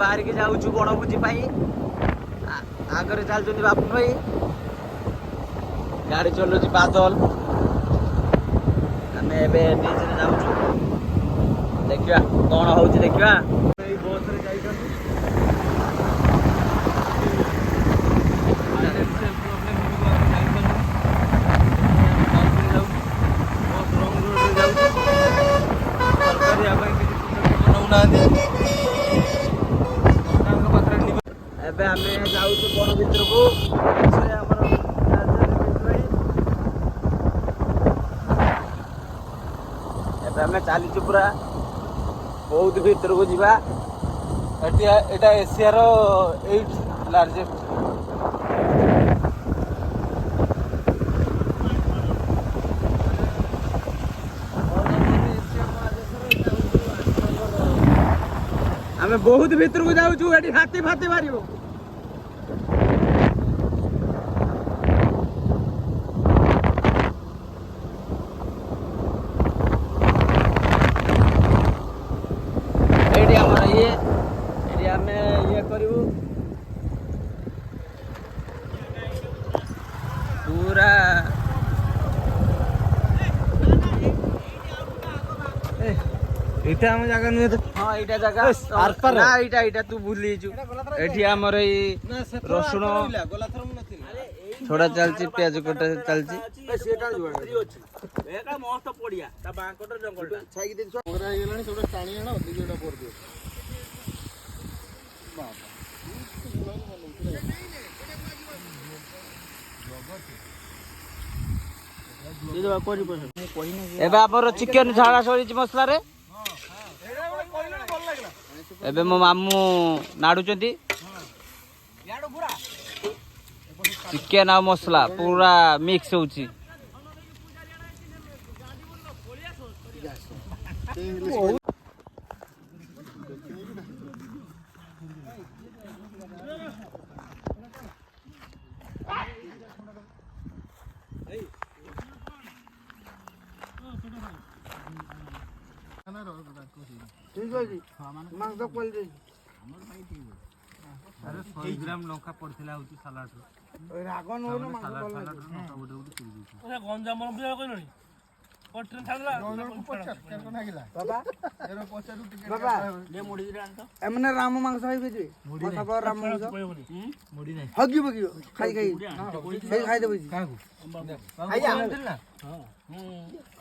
बाहर के जाऊँ बनभोजी आगे चलते बापू भाई गाड़ी चलुच बादल आम जाऊँ देखा कौन हो देखा बस एबे आमे जाऊँ बन भितर को आमे चलीचु पूरा बहुत भीतर को जीवा एटा एशियार 8th लार्जेस्ट आमे बहुत भीतर को जाऊँ एटी हाथी फाती मारियो पूरा इटा हम जगह नुहे तो हाँ इटा जगह ना इटा तू भूली एठी हमर ई रसुण थोड़ा चलची प्याज कटा चलची सेटा एका मस्त पड़िया ता बांकोटर जंगलटा छाई दे ओरा हे गेलानी थोड़ा टाणी आना दिगेटा कर दियो बाबा एबे हमर चिकन झाड़ा सरी मसला रे एबे मो मामू नाडुचंती चिकन आ मसला पूरा मिक्स होची ठीक है जी मांस कोल दे अरे 100 ग्राम लंका पड़थिला होती सलाड रागन हो ना मांस कोल सलाड लंका उडे उडे चिरी दी अरे गंजा मन बिया कइलनी पट्रेन छाडला बाबा एरो पचारू टिके बाबा ले मुडी रे आंतो एमने राम मांस होई बेजे কথা কর রাম মাংস मुडी नाही হগি বগি খাই খাই সেই খাই দেবি कागु খাই যা ना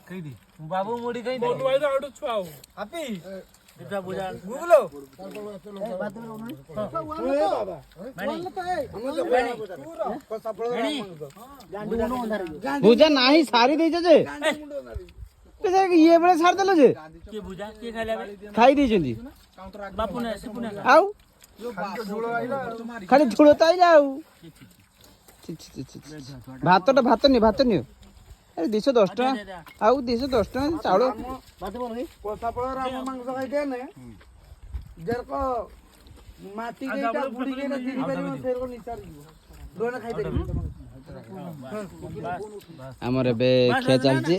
कई दी बाबू मुडी कहीं बोलू आइदा आडू छुआओ আপি এটা বুঝা গুগলো बुझा नाही सारी देछ जे ये बड़े सार देलो जे के बुझा के खाइला खाई देछंती बापू ने सिपुने आउ खाली झुलो ताई जाऊ भात नि अरे 210 टाका आउ 210 टाका चाउल बात बोल भाई कोसापळ राम मांस खाई दे ने जर को माटी केटा बुडी केटा दिरी परियो फेर को निचार जीवो दोना खाई दे हमर बे खे चलची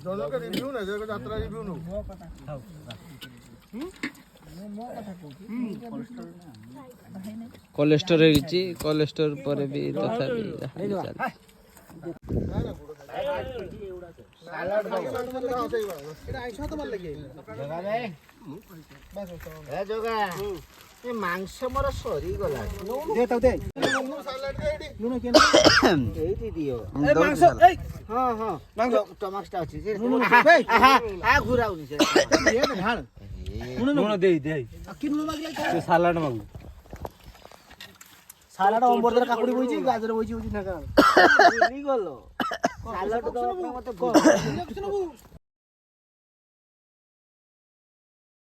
दोनो के रिव्यू ना जर को यात्रा रिव्यू नो कोलेस्ट्रॉल हेची कोलेस्ट्रॉल पर भी तथापि सालाड एटा आइसा तो मन लगे जगा रे ए जगा ए मांस मोर सरी गला दे तो दे सालाड के एडी नुनो के एटी दियो ए मांस ए हां हां मांस टमाक्स टा अछि आ घुराउनी से ये ढाल नुनो दे किनु मागले से सालाड मांगू सालाड अम्बर काकुड़ी बोइची गाजर बोइची होची ना का भूली गलो सालाड तो मते